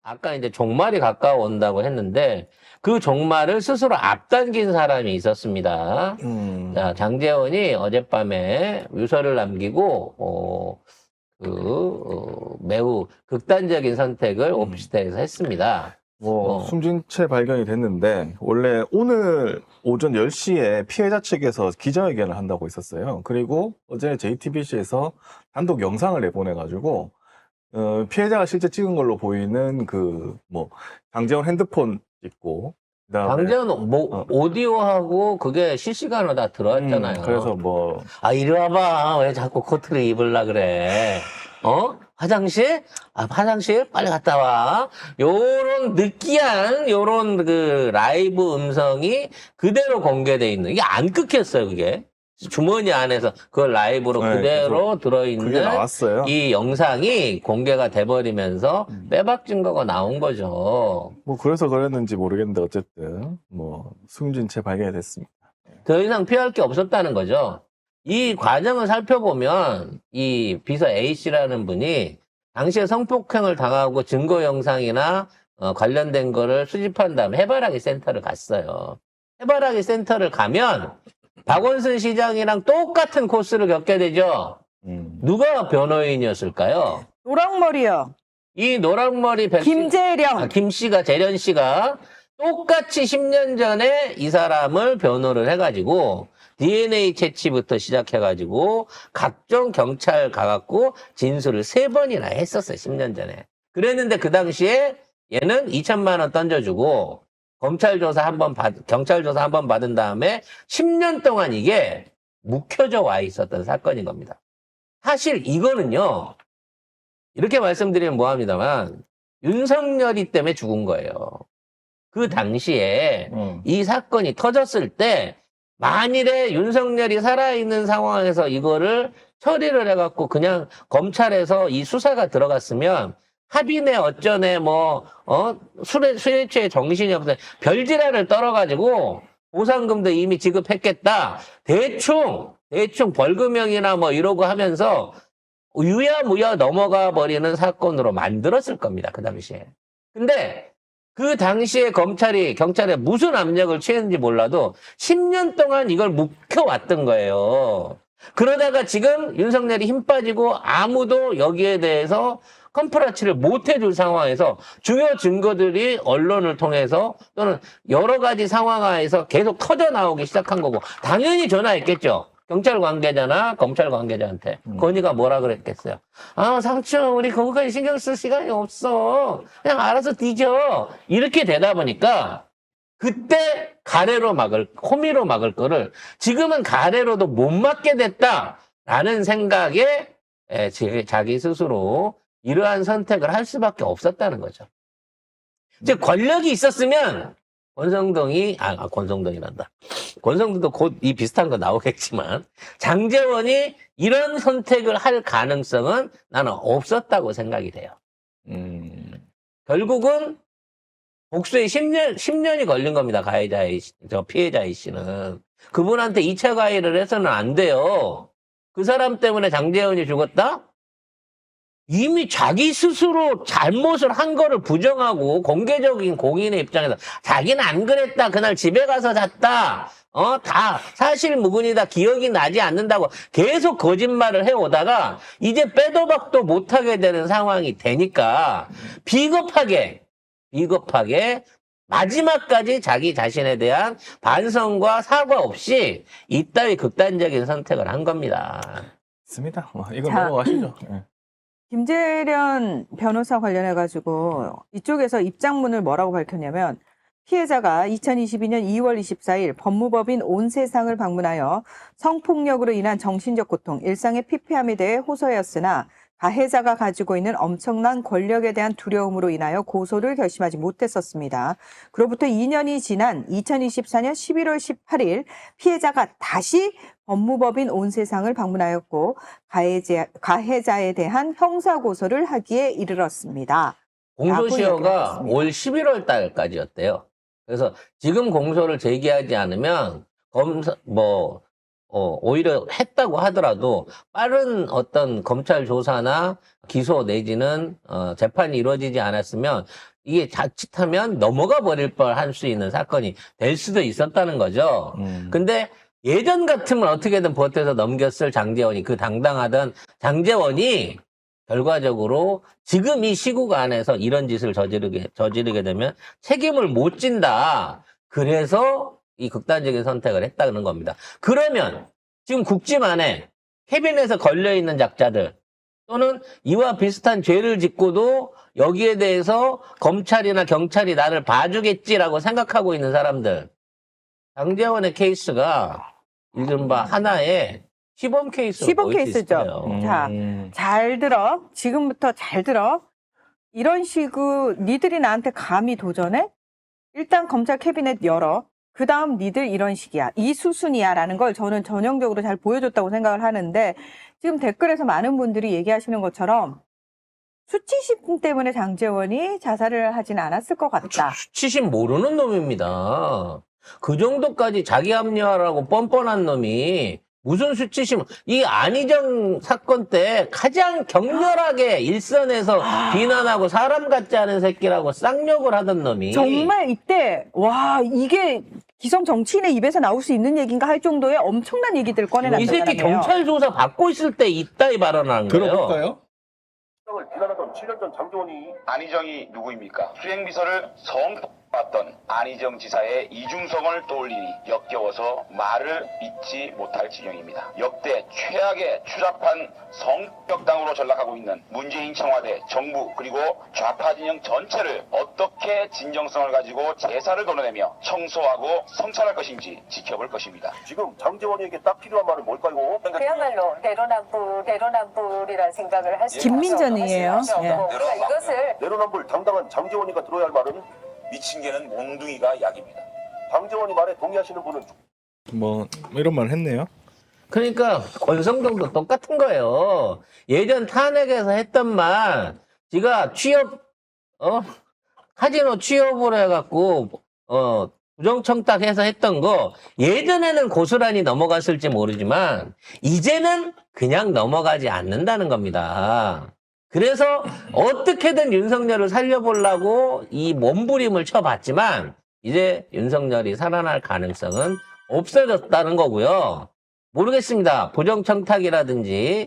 아까 이제 종말이 가까워온다고 했는데 그 종말을 스스로 앞당긴 사람이 있었습니다. 자, 장제원이 어젯밤에 유서를 남기고 매우 극단적인 선택을 오피스텔에서 했습니다. 숨진 채 발견이 됐는데 원래 오늘 오전 10시에 피해자 측에서 기자회견을 한다고 했었어요. 그리고 어제 JTBC에서 단독 영상을 내보내가지고 피해자가 실제 찍은 걸로 보이는 장재원 핸드폰 찍고 그다음에 장제원 오디오하고 그게 실시간으로 다 들어왔잖아요. 그래서 이리 와봐. 왜 자꾸 코트를 입으려 그래? 화장실? 화장실? 빨리 갔다 와. 요런 느끼한, 요런 라이브 음성이 그대로 공개돼 있는. 이게 안 끊겼어요, 그게. 주머니 안에서 그걸 라이브로 그대로 그게 들어있는 나왔어요. 이 영상이 공개가 돼버리면서 빼박 증거가 나온 거죠. 그래서 그랬는지 모르겠는데 어쨌든 숨진 채 발견이 됐습니다. 더 이상 피할 게 없었다는 거죠. 이 과정을 살펴보면 이 비서 A씨라는 분이 당시에 성폭행을 당하고 증거 영상이나 관련된 거를 수집한 다음에 해바라기 센터를 갔어요. 해바라기 센터를 가면 박원순 시장이랑 똑같은 코스를 겪게 되죠. 누가 변호인이었을까요? 노랑머리요. 이 노랑머리 김재령. 김씨가, 재련씨가 똑같이 10년 전에 이 사람을 변호를 해가지고 DNA 채취부터 시작해가지고 각종 경찰 가갖고 진술을 3번이나 했었어요. 10년 전에. 그랬는데 그 당시에 얘는 2천만 원 던져주고 경찰 조사 한 번 받은 다음에 10년 동안 이게 묵혀져 와 있었던 사건인 겁니다. 사실 이거는요, 이렇게 말씀드리면 뭐합니다만 윤석열이 때문에 죽은 거예요. 그 당시에 이 사건이 터졌을 때 만일에 윤석열이 살아있는 상황에서 이거를 처리를 해갖고 그냥 검찰에서 이 수사가 들어갔으면 합의네 어쩌네 술에 취해 정신이 없어 별지랄을 떨어가지고 보상금도 이미 지급했겠다. 대충 벌금형이나 이러고 하면서 유야무야 넘어가 버리는 사건으로 만들었을 겁니다. 그 당시에. 근데 그 당시에 경찰에 무슨 압력을 취했는지 몰라도 10년 동안 이걸 묵혀왔던 거예요. 그러다가 지금 윤석열이 힘 빠지고 아무도 여기에 대해서 컴프라치를 못 해줄 상황에서 중요 증거들이 언론을 통해서 또는 여러 가지 상황하에서 계속 터져 나오기 시작한 거고 당연히 전화했겠죠. 경찰 관계자나 검찰 관계자한테. 건의가 뭐라 그랬겠어요? 상추 우리 거기까지 신경 쓸 시간이 없어. 그냥 알아서 뒤져. 이렇게 되다 보니까 그때 호미로 막을 거를 지금은 가래로도 못 막게 됐다라는 생각에 자기 스스로 이러한 선택을 할 수밖에 없었다는 거죠. 즉 권력이 있었으면 권성동도 곧 이 비슷한 거 나오겠지만 장제원이 이런 선택을 할 가능성은 나는 없었다고 생각이 돼요. 결국은 복수에 10년이 걸린 겁니다. 피해자 A씨는. 그분한테 2차 가해를 해서는 안 돼요. 그 사람 때문에 장제원이 죽었다? 이미 자기 스스로 잘못을 한 거를 부정하고 공개적인 공인의 입장에서 자기는 안 그랬다. 그날 집에 가서 잤다. 다 사실무근이다. 기억이 나지 않는다고 계속 거짓말을 해오다가 이제 빼도 박도 못하게 되는 상황이 되니까 비겁하게 마지막까지 자기 자신에 대한 반성과 사과 없이 이따위 극단적인 선택을 한 겁니다. 있습니다. 이건 넘어가시죠. 김재련 변호사 관련해가지고 이쪽에서 입장문을 뭐라고 밝혔냐면 피해자가 2022년 2월 24일 법무법인 온세상을 방문하여 성폭력으로 인한 정신적 고통, 일상의 피폐함에 대해 호소하였으나 가해자가 가지고 있는 엄청난 권력에 대한 두려움으로 인하여 고소를 결심하지 못했었습니다. 그로부터 2년이 지난 2024년 11월 18일 피해자가 다시 법무법인 온세상을 방문하였고 가해자에 대한 형사고소를 하기에 이르렀습니다. 공소시효가 올 11월 달까지였대요. 그래서 지금 공소를 제기하지 않으면 오히려 했다고 하더라도 빠른 어떤 검찰 조사나 기소 내지는 재판이 이루어지지 않았으면 이게 자칫하면 넘어가 버릴 뻔할 수 있는 사건이 될 수도 있었다는 거죠. 근데 예전 같으면 어떻게든 버텨서 넘겼을 장제원이, 그 당당하던 장제원이 결과적으로 지금 이 시국 안에서 이런 짓을 저지르게 되면 책임을 못 진다. 그래서 이 극단적인 선택을 했다는 겁니다. 그러면 지금 국짐 안에 캐빈에서 걸려있는 작자들 또는 이와 비슷한 죄를 짓고도 여기에 대해서 검찰이나 경찰이 나를 봐주겠지라고 생각하고 있는 사람들, 장제원의 케이스가 이른바 하나의 시범 케이스로 시범 보일 수 케이스죠. 있어요. 자, 잘 들어. 지금부터 잘 들어. 이런 식으로 니들이 나한테 감히 도전해? 일단 검찰 캐비넷 열어. 그 다음 니들 이런 식이야. 이 수순이야. 라는 걸 저는 전형적으로 잘 보여줬다고 생각을 하는데 지금 댓글에서 많은 분들이 얘기하시는 것처럼 수치심 때문에 장제원이 자살을 하진 않았을 것 같다. 수치심 모르는 놈입니다. 그 정도까지 자기 합리화라고 뻔뻔한 놈이 무슨 수치심, 이 안희정 사건 때 가장 격렬하게 일선에서 비난하고 사람 같지 않은 새끼라고 쌍욕을 하던 놈이 정말 이때 와 이게 기성 정치인의 입에서 나올 수 있는 얘기인가 할 정도의 엄청난 얘기들 이 꺼내놨단 새끼 말이에요. 경찰 조사 받고 있을 때 이따위 발언하는 거예요. 들어볼까요? 을 비난하던 7년 전 장제원이 안희정이 누구입니까? 수행비서를 성폭받던 안희정 지사의 이중성을 떠올리니 역겨워서 말을 잇지 못할 지경입니다. 역대 최악의 추잡한 성벽당으로 전락하고 있는 문재인 청와대, 정부 그리고 좌파 진영 전체를 어떻게 진정성을 가지고 제사를 도려내며 청소하고 성찰할 것인지 지켜볼 것입니다. 지금 장제원에게 딱 필요한 말은 뭘까요? 그야말로 내로남불이라는 생각을 할 수 있죠. 김민전이에요. 예. 우리가 이것을 내로남불 당당한 장제원이가 들어야 할 말은 미친 개는 몽둥이가 약입니다. 장제원이 말에 동의하시는 분은 뭐 이런 말 했네요. 그러니까 권성동도 똑같은 거예요. 예전 탄핵에서 했던 말, 지가 카지노 취업으로 해갖고 부정청탁해서 했던 거 예전에는 고스란히 넘어갔을지 모르지만 이제는 그냥 넘어가지 않는다는 겁니다. 그래서 어떻게든 윤석열을 살려보려고 이 몸부림을 쳐봤지만 이제 윤석열이 살아날 가능성은 없어졌다는 거고요. 모르겠습니다. 부정청탁이라든지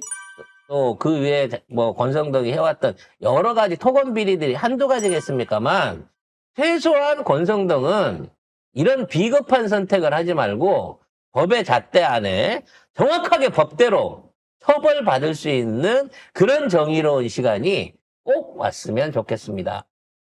또 그 외에 뭐 권성동이 해왔던 여러 가지 토건 비리들이 한두 가지겠습니까만 최소한 권성동은 이런 비겁한 선택을 하지 말고 법의 잣대 안에 정확하게 법대로 처벌받을 수 있는 그런 정의로운 시간이 꼭 왔으면 좋겠습니다.